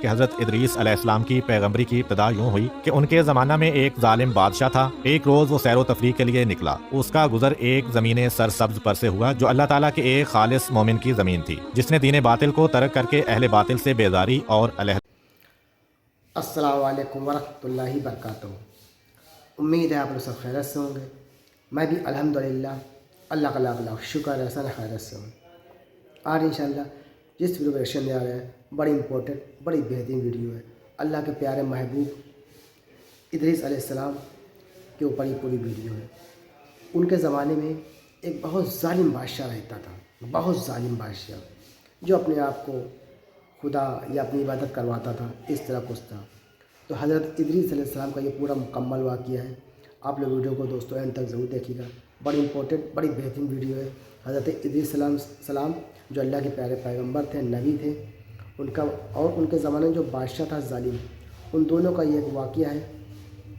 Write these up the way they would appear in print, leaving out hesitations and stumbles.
کہ حضرت ادریس علیہ السلام کی پیغمبری کی ابتدا یوں ہوئی کہ ان کے زمانہ میں ایک ظالم بادشاہ تھا۔ ایک روز وہ سیر و تفریح کے لیے نکلا۔ اس کا گزر ایک زمین سرسبز پر سے ہوا جو اللہ تعالیٰ کے ایک خالص مومن کی زمین تھی، جس نے دین باطل کو ترک کر کے اہل باطل سے بیزاری اور علیحدہ۔ السلام علیکم ورحمۃ اللہ وبرکاتہ۔ امید ہے آپ لوگ سب خیرت سے ہوں گے۔ میں بھی الحمدللہ اللہ کا لاکھ لاکھ شکر ہے سن خیرت سے ہوں۔ آج انشاءاللہ جس ویڈیو کا ریئیکشن دے رہے ہیں بڑی امپورٹنٹ بڑی بہترین ویڈیو ہے۔ اللہ کے پیارے محبوب ادریس علیہ السلام کے اوپر یہ پوری ویڈیو ہے۔ ان کے زمانے میں ایک بہت ظالم بادشاہ رہتا تھا، بہت ظالم بادشاہ، جو اپنے آپ کو خدا یا اپنی عبادت کرواتا تھا، اس طرح کچھ تھا۔ تو حضرت ادریس علیہ السلام کا یہ پورا مکمل واقعہ ہے۔ آپ لوگ ویڈیو کو دوستوں اینڈ تک ضرور دیکھیے گا، بڑی امپورٹنٹ بڑی بہترین ویڈیو ہے۔ حضرت ادریس علیہ السلام جو اللہ کے پیارے پیغمبر تھے، نبی تھے، ان کا اور ان کے زمانے میں جو بادشاہ تھا ظالم، ان دونوں کا یہ ایک واقعہ ہے۔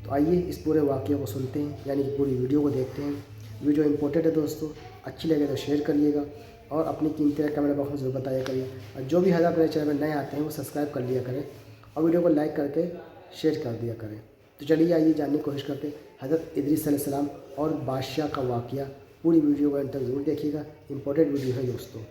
تو آئیے اس پورے واقعے کو سنتے ہیں، یعنی کہ پوری ویڈیو کو دیکھتے ہیں۔ ویڈیو امپورٹنٹ ہے دوستوں، اچھی لگے تو شیئر کریے گا اور اپنی قیمتی کمنٹ باکس میں ضرور بتایا کریے۔ اور جو بھی حضرت میرے چینل میں نئے آتے ہیں وہ سبسکرائب کر لیا کریں اور ویڈیو کو لائک کر کے شیئر کر دیا کریں۔ تو چلیے آئیے جاننے کی کوشش کرتے ہیں حضرت ادریس علیہ السلام اور بادشاہ کا واقعہ۔ پوری ویڈیو کو انت تک ضرور دیکھیے گا، امپورٹنٹ ویڈیو ہے دوستوں۔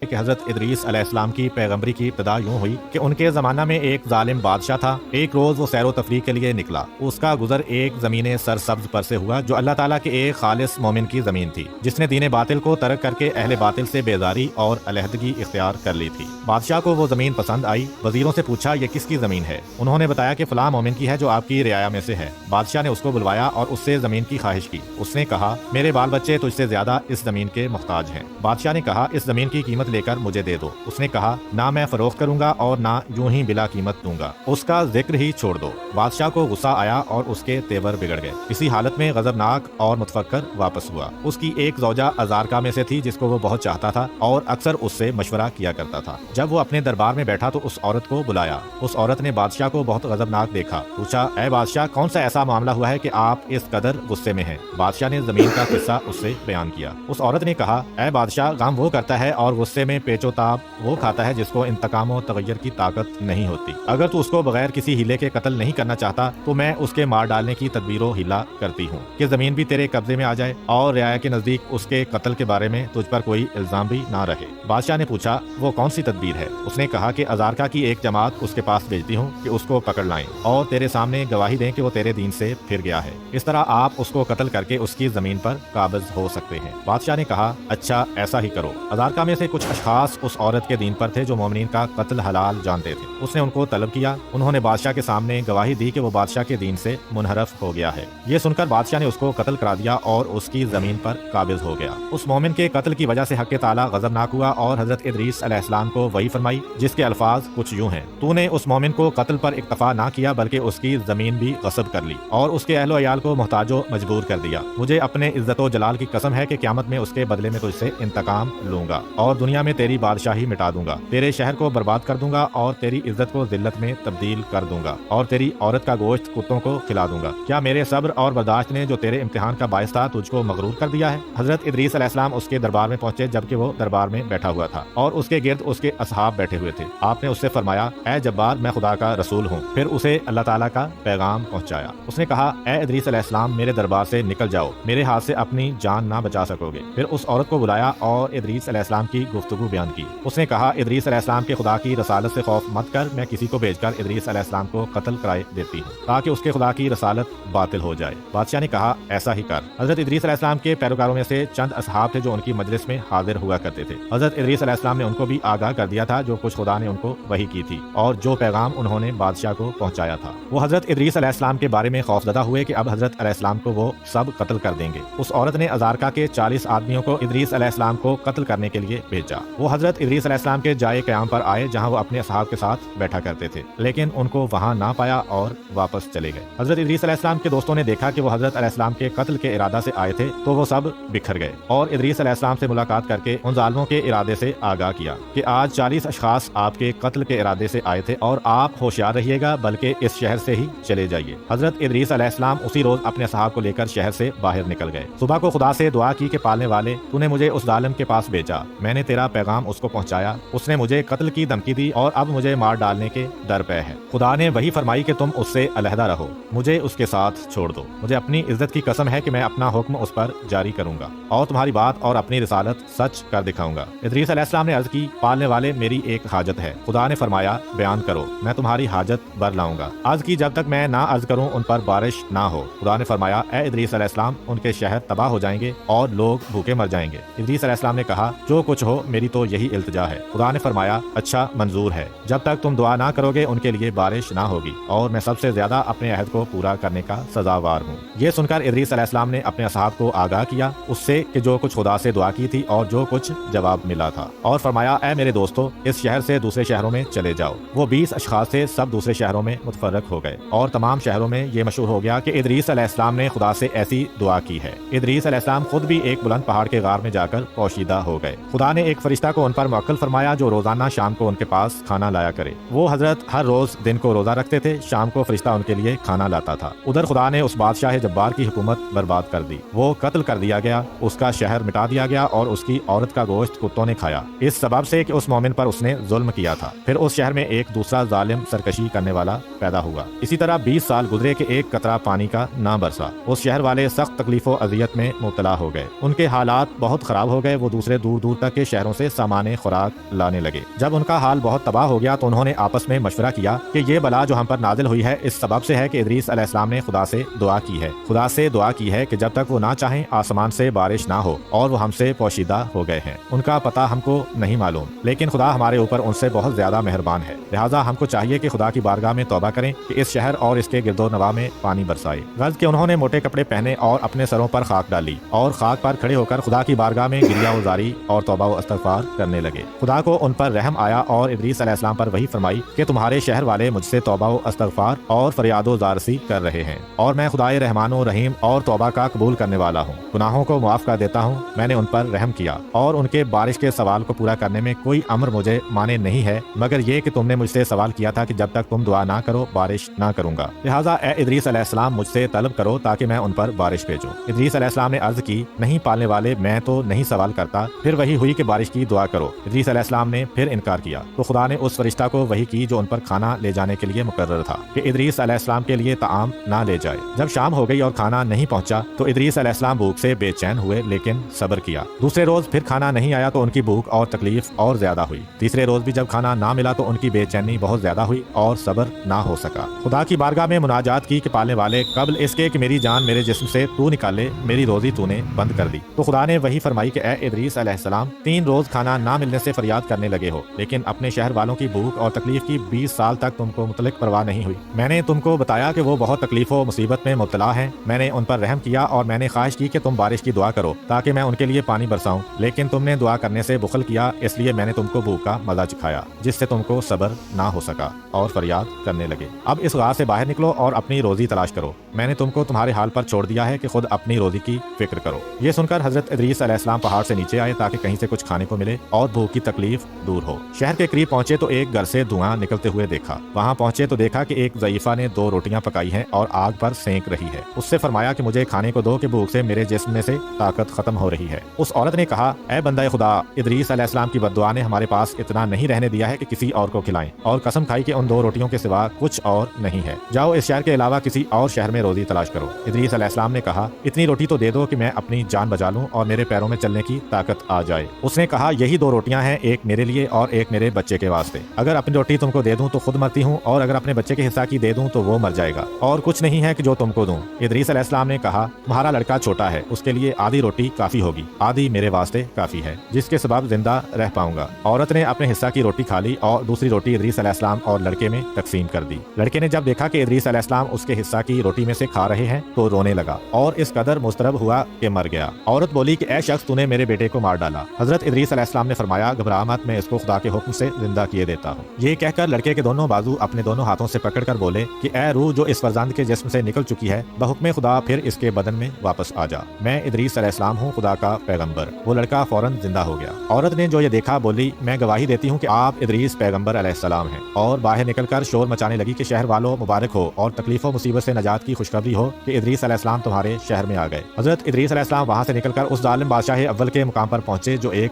کہ حضرت ادریس علیہ السلام کی پیغمبری کی ابتدا یوں ہوئی کہ ان کے زمانہ میں ایک ظالم بادشاہ تھا۔ ایک روز وہ سیر و تفریح کے لیے نکلا۔ اس کا گزر ایک زمین سرسبز پر سے ہوا جو اللہ تعالیٰ کے ایک خالص مومن کی زمین تھی، جس نے دین باطل کو ترک کر کے اہل باطل سے بیزاری اور علیحدگی اختیار کر لی تھی۔ بادشاہ کو وہ زمین پسند آئی۔ وزیروں سے پوچھا یہ کس کی زمین ہے؟ انہوں نے بتایا کہ فلاں مومن کی ہے جو آپ کی رعایا میں سے ہے۔ بادشاہ نے اس کو بلوایا اور اس سے زمین کی خواہش کی۔ اس نے کہا میرے بال بچے تجھ سے زیادہ اس زمین کے محتاج ہیں۔ بادشاہ نے کہا اس زمین کی قیمت لے کر مجھے دے دو۔ اس نے کہا نہ میں فروخت کروں گا اور نہ یوں ہی بلا قیمت دوں گا، اس کا ذکر ہی چھوڑ دو۔ بادشاہ کو غصہ آیا اور اس کے تیور بگڑ گئے۔ اسی حالت میں غضبناک اور متفکر واپس ہوا۔ اس کی ایک زوجہ ازارکا میں سے تھی جس کو وہ بہت چاہتا تھا اور اکثر اس سے مشورہ کیا کرتا تھا۔ جب وہ اپنے دربار میں بیٹھا تو اس عورت کو بلایا۔ اس عورت نے بادشاہ کو بہت غضبناک دیکھا۔ پوچھا اے بادشاہ کون سا ایسا معاملہ ہوا ہے کہ آپ اس قدر غصے میں ہیں؟ بادشاہ نے زمین کا قصہ اس سے بیان کیا۔ اس عورت نے کہا اے بادشاہ غم وہ کرتا ہے اور غصے میں پیچ و تاب وہ کھاتا ہے جس کو انتقام و تغیر کی طاقت نہیں ہوتی۔ اگر تو اس کو بغیر کسی ہیلے کے قتل نہیں کرنا چاہتا تو میں اس کے مار ڈالنے کی تدبیر و ہیلا کرتی ہوں کہ زمین بھی تیرے قبضے میں آ جائے اور رعایا کے نزدیک اس کے قتل کے بارے میں تجھ پر کوئی الزام بھی نہ رہے۔ بادشاہ نے پوچھا وہ کون سی تدبیر ہے؟ اس نے کہا کہ ازارکا کی ایک جماعت اس کے پاس بھیجتی ہوں کہ اس کو پکڑ لائیں اور تیرے سامنے گواہی دیں کہ وہ تیرے دین سے پھر گیا ہے۔ اس طرح آپ اس کو قتل کر کے اس کی زمین پر قابض ہو سکتے ہیں۔ بادشاہ نے کہا اچھا ایسا ہی کرو۔ ازارکا میں سے کچھ اشخاص اس عورت کے دین پر تھے جو مومنین کا قتل حلال جانتے تھے۔ اس نے ان کو طلب کیا۔ انہوں نے بادشاہ کے سامنے گواہی دی کہ وہ بادشاہ کے دین سے منحرف ہو گیا ہے۔ یہ سن کر بادشاہ نے اس کو قتل کرا دیا اور اس کی زمین پر قابض ہو گیا۔ اس مومن کے قتل کی وجہ سے حق تعالیٰ غضبناک ہوا اور حضرت ادریس علیہ السلام کو وحی فرمائی جس کے الفاظ کچھ یوں ہیں تو نے اس مومن کو قتل پر اکتفا نہ کیا بلکہ اس کی زمین بھی غصب کر لی اور اس کے اہل و عیال کو محتاج و مجبور کر دیا۔ مجھے اپنے عزت و جلال کی قسم ہے کہ قیامت میں اس کے بدلے میں تجھ سے انتقام لوں گا اور دنیا میں تیری بادشاہی مٹا دوں گا، تیرے شہر کو برباد کر دوں گا اور تیری عزت کو ذلت میں تبدیل کر دوں گا اور تیری عورت کا گوشت کتوں کو کھلا دوں گا۔ کیا میرے صبر اور برداشت نے جو تیرے امتحان کا باعث تھا تجھ کو مغرور کر دیا ہے؟ حضرت ادریس علیہ السلام اس کے دربار میں پہنچے جبکہ وہ دربار میں بیٹھا ہوا تھا اور اس کے گرد اس کے اصحاب بیٹھے ہوئے تھے۔ آپ نے اس سے فرمایا اے جبار میں خدا کا رسول ہوں، پھر اسے اللہ تعالیٰ کا پیغام پہنچایا۔ اس نے کہا اے ادریس علیہ السلام میرے دربار سے نکل جاؤ، میرے ہاتھ سے اپنی جان نہ بچا سکو گے۔ پھر اس عورت کو بلایا اور ادریس علیہ السلام کی گفتگو بیان کی۔ اس نے کہا ادریس علیہ السلام کے خدا کی رسالت سے خوف مت کر، میں کسی کو بھیج کر ادریس علیہ السلام کو قتل کرائے دیتی ہوں تاکہ اس کے خدا کی رسالت باطل ہو جائے۔ بادشاہ نے کہا ایسا ہی کر۔ حضرت ادریس علیہ السلام کے پیروکاروں میں سے چند اصحاب تھے جو ان کی مجلس میں حاضر ہوا کرتے تھے۔ حضرت ادریس علیہ السلام نے ان کو بھی آگاہ کر دیا تھا جو کچھ خدا نے ان کو وحی کی تھی اور جو پیغام انہوں نے بادشاہ کو پہنچایا تھا۔ وہ حضرت ادریس علیہ السلام کے بارے میں خوفزدہ ہوئے کہ اب حضرت علیہ السلام کو وہ سب قتل کر دیں گے۔ اس عورت نے ازارکا کے 40 آدمیوں کو ادریس علیہ السلام کو قتل کرنے کے لیے بھیجا۔ وہ حضرت ادریس علیہ السلام کے جائے قیام پر آئے جہاں وہ اپنے اصحاب کے ساتھ بیٹھا کرتے تھے، لیکن ان کو وہاں نہ پایا اور واپس چلے گئے۔ حضرت ادریس علیہ السلام کے دوستوں نے دیکھا کہ وہ حضرت علیہ السلام کے قتل کے ارادہ سے آئے تھے تو وہ سب بکھر گئے اور ادریس علیہ السلام سے ملاقات کر کے ان ظالموں کے ارادے سے آگاہ کیا کہ آج 40 اشخاص آپ کے قتل کے ارادے سے آئے تھے اور آپ ہوشیار رہیے گا بلکہ اس شہر سے ہی چلے جائیے۔ حضرت ادریس علیہ السلام اسی روز اپنے اصحاب کو لے کر شہر سے باہر نکل گئے۔ صبح کو خدا سے دعا کی کہ پالنے والے تو نے مجھے اس ظالم کے پاس بھیجا، میں نے تیرا میرا پیغام اس کو پہنچایا، اس نے مجھے قتل کی دھمکی دی اور اب مجھے مار ڈالنے کے در پہ ہے۔ خدا نے وہی فرمائی کہ تم اس سے علیحدہ رہو، مجھے اس کے ساتھ چھوڑ دو، مجھے اپنی عزت کی قسم ہے کہ میں اپنا حکم اس پر جاری کروں گا اور تمہاری بات اور اپنی رسالت سچ کر دکھاؤں گا۔ ادریس علیہ السلام نے عرض کی، پالنے والے میری ایک حاجت ہے۔ خدا نے فرمایا، بیان کرو، میں تمہاری حاجت بر لاؤں گا۔ عرض کی، جب تک میں نہ عرض کروں ان پر بارش نہ ہو۔ خدا نے فرمایا، اے ادریس علیہ السلام، ان کے شہر تباہ ہو جائیں گے اور لوگ بھوکے مر جائیں گے۔ ادریس علیہ السلام نے کہا، جو کچھ ہو میری تو یہی التجا ہے۔ خدا نے فرمایا، اچھا منظور ہے، جب تک تم دعا نہ کرو گے ان کے لیے بارش نہ ہوگی، اور میں سب سے زیادہ اپنے عہد کو پورا کرنے کا سزاوار ہوں۔ یہ سن کر ادریس علیہ السلام نے اپنے اصحاب کو آگاہ کیا اس سے کہ جو کچھ خدا سے دعا کی تھی اور جو کچھ جواب ملا تھا، اور فرمایا، اے میرے دوستو، اس شہر سے دوسرے شہروں میں چلے جاؤ۔ وہ 20 اشخاص سے سب دوسرے شہروں میں متفرق ہو گئے، اور تمام شہروں میں یہ مشہور ہو گیا کہ ادریس علیہ السلام نے خدا سے ایسی دعا کی ہے۔ ادریس علیہ السلام خود بھی ایک بلند پہاڑ کے غار میں جا کر پوشیدہ ہو گئے۔ خدا نے ایک فرشتہ کو ان پر موکل فرمایا جو روزانہ شام کو ان کے پاس کھانا لایا کرے۔ وہ حضرت ہر روز دن کو روزہ رکھتے تھے، شام کو فرشتہ ان کے لیے کھانا لاتا تھا۔ ادھر خدا نے اس بادشاہ جبار کی حکومت برباد کر دی، وہ قتل کر دیا گیا، اس کا شہر مٹا دیا گیا اور اس کی عورت کا گوشت کتوں نے کھایا، اس سبب سے کہ اس مومن پر اس نے ظلم کیا تھا۔ پھر اس شہر میں ایک دوسرا ظالم سرکشی کرنے والا پیدا ہوا۔ اسی طرح 20 سال گزرے کہ ایک قطرہ پانی کا نہ برسا۔ اس شہر والے سخت تکلیف و اذیت میں مبتلا ہو گئے، ان کے حالات بہت خراب ہو گئے، وہ دوسرے دور دور تک کے شہروں سے سامان خوراک لانے لگے۔ جب ان کا حال بہت تباہ ہو گیا تو انہوں نے آپس میں مشورہ کیا کہ یہ بلا جو ہم پر نازل ہوئی ہے اس سبب سے ہے کہ ادریس علیہ السلام نے خدا سے دعا کی ہے، خدا سے دعا کی ہے کہ جب تک وہ نہ چاہیں آسمان سے بارش نہ ہو، اور وہ ہم سے پوشیدہ ہو گئے ہیں۔ ان کا پتہ ہم کو نہیں معلوم، لیکن خدا ہمارے اوپر ان سے بہت زیادہ مہربان ہے، لہٰذا ہم کو چاہیے کہ خدا کی بارگاہ میں توبہ کریں کہ اس شہر اور اس کے گرد و نواح میں پانی برسائے۔ غرض کہ انہوں نے موٹے کپڑے پہنے اور اپنے سروں پر خاک ڈالی اور خاک پر کھڑے ہو کر خدا کی بارگاہ میں گریہ وزاری اور توبہ و استغفار کرنے لگے۔ خدا کو ان پر رحم آیا اور ادریس علیہ السلام پر وہی فرمائی کہ تمہارے شہر والے مجھ سے توبہ و استغفار اور فریاد و زارسی کر رہے ہیں، اور میں خدائے رحمان و رحیم اور توبہ کا قبول کرنے والا ہوں، گناہوں کو معاف کر دیتا ہوں۔ میں نے ان پر رحم کیا اور ان کے بارش کے سوال کو پورا کرنے میں کوئی امر مجھے مانے نہیں ہے مگر یہ کہ تم نے مجھ سے سوال کیا تھا کہ جب تک تم دعا نہ کرو بارش نہ کروں گا، لہٰذا اے ادریس علیہ السلام مجھ سے طلب کرو تاکہ میں ان پر بارش بھیجوں۔ ادریس علیہ السلام نے عرض کی، نہیں پالنے والے، میں تو نہیں سوال کرتا۔ پھر وہی ہوئی کہ بارش کی دعا کرو۔ ادریس علیہ السلام نے پھر انکار کیا تو خدا نے اس فرشتہ کو وحی کی جو ان پر کھانا لے جانے کے لیے مقرر تھا کہ ادریس علیہ السلام کے لیے طعام نہ لے جائے۔ جب شام ہو گئی اور کھانا نہیں پہنچا تو ادریس علیہ السلام بھوک سے بے چین ہوئے لیکن صبر کیا۔ دوسرے روز پھر کھانا نہیں آیا تو ان کی بھوک اور تکلیف اور زیادہ ہوئی۔ تیسرے روز بھی جب کھانا نہ ملا تو ان کی بے چینی بہت زیادہ ہوئی اور صبر نہ ہو سکا۔ خدا کی بارگاہ میں مناجات کی کہ پالنے والے، قبل اس کے کہ میری جان میرے جسم سے تو نکالے، میری روزی تو نے بند کر دی۔ تو خدا نے وہی فرمائی کہ اے ادریس علیہ السلام، 3 روز کھانا نہ ملنے سے فریاد کرنے لگے ہو، لیکن اپنے شہر والوں کی بھوک اور تکلیف کی 20 سال تک تم کو متعلق پرواہ نہیں ہوئی۔ میں نے تم کو بتایا کہ وہ بہت تکلیف و مصیبت میں مبتلا ہیں، میں نے ان پر رحم کیا اور میں نے خواہش کی کہ تم بارش کی دعا کرو تاکہ میں ان کے لیے پانی برساؤں، لیکن تم نے دعا کرنے سے بخل کیا، اس لیے میں نے تم کو بھوک کا مزہ چکھایا جس سے تم کو صبر نہ ہو سکا اور فریاد کرنے لگے۔ اب اس غار سے باہر نکلو اور اپنی روزی تلاش کرو، میں نے تم کو تمہارے حال پر چھوڑ دیا ہے کہ خود اپنی روزی کی فکر کرو۔ یہ سن کر حضرت ادریس علیہ السلام پہاڑ سے نیچے آئے تاکہ کہیں سے کچھ کھانے کو ملے اور بھوک کی تکلیف دور ہو۔ شہر کے قریب پہنچے تو ایک گھر سے دھواں نکلتے ہوئے دیکھا۔ وہاں پہنچے تو دیکھا کہ ایک ضعیفہ نے 2 روٹیاں پکائی ہیں اور آگ پر سینک رہی ہے۔ اس سے فرمایا کہ مجھے کھانے کو دو کہ بھوک سے میرے جسم میں سے طاقت ختم ہو رہی ہے۔ اس عورت نے کہا، اے بندہ خدا، ادریس علیہ السلام کی بد دعا نے ہمارے پاس اتنا نہیں رہنے دیا ہے کہ کسی اور کو کھلائیں، اور قسم کھائی کہ ان 2 روٹیوں کے سوا کچھ اور نہیں ہے۔ جاؤ اس شہر کے علاوہ کسی اور شہر میں روزی تلاش کرو۔ ادریس علیہ السلام نے کہا، اتنی روٹی تو دے دو کہ میں اپنی جان بچا لوں اور میرے پیروں میں چلنے کی طاقت آ جائے۔ اس نے کہا، یہی 2 روٹیاں ہیں، ایک میرے لیے اور ایک میرے بچے کے واسطے۔ اگر اپنی روٹی تم کو دے دوں تو خود مرتی ہوں، اور اگر اپنے بچے کے حصہ کی دے دوں تو وہ مر جائے گا، اور کچھ نہیں ہے کہ جو تم کو دوں۔ ادریس علیہ السلام نے کہا، تمہارا لڑکا چھوٹا ہے، اس کے لیے آدھی روٹی کافی ہوگی، آدھی میرے واسطے کافی ہے، جس کے سبب زندہ رہ پاؤں گا۔ عورت نے اپنے حصہ کی روٹی کھا لی اور دوسری روٹی ادریس علیہ السلام اور لڑکے میں تقسیم کر دی۔ لڑکے نے جب دیکھا کہ ادریس علیہ السلام اس کے حصہ کی روٹی میں سے کھا رہے ہیں تو رونے لگا اور اس قدر مضطرب ہوا کہ مر گیا۔ عورت بولی کہ اے شخص، تو نے میرے بیٹے کو مار ڈالا۔ حضرت ادریس علیہ السلام نے فرمایا، گھبرا مت، میں اس کو خدا کے حکم سے زندہ کیے دیتا ہوں۔ یہ کہہ کر لڑکے کے دونوں بازو اپنے دونوں ہاتھوں سے پکڑ کر بولے کہ اے روح جو اس فرزند کے جسم سے نکل چکی ہے، بحکم خدا پھر اس کے بدن میں واپس آ جا، میں ادریس علیہ السلام ہوں، خدا کا پیغمبر۔ وہ لڑکا فوراً زندہ ہو گیا۔ عورت نے جو یہ دیکھا بولی، میں گواہی دیتی ہوں کہ آپ ادریس پیغمبر علیہ السلام ہیں، اور باہر نکل کر شور مچانے لگی کہ شہر والوں مبارک ہو اور تکلیف و مصیبت سے نجات کی خوشخبری ہو کہ ادریس علیہ السلام تمہارے شہر میں آ گئے۔ حضرت ادریس علیہ السلام وہاں سے نکل کر اس ظالم بادشاہ اول کے مقام پر پہنچے جو ایک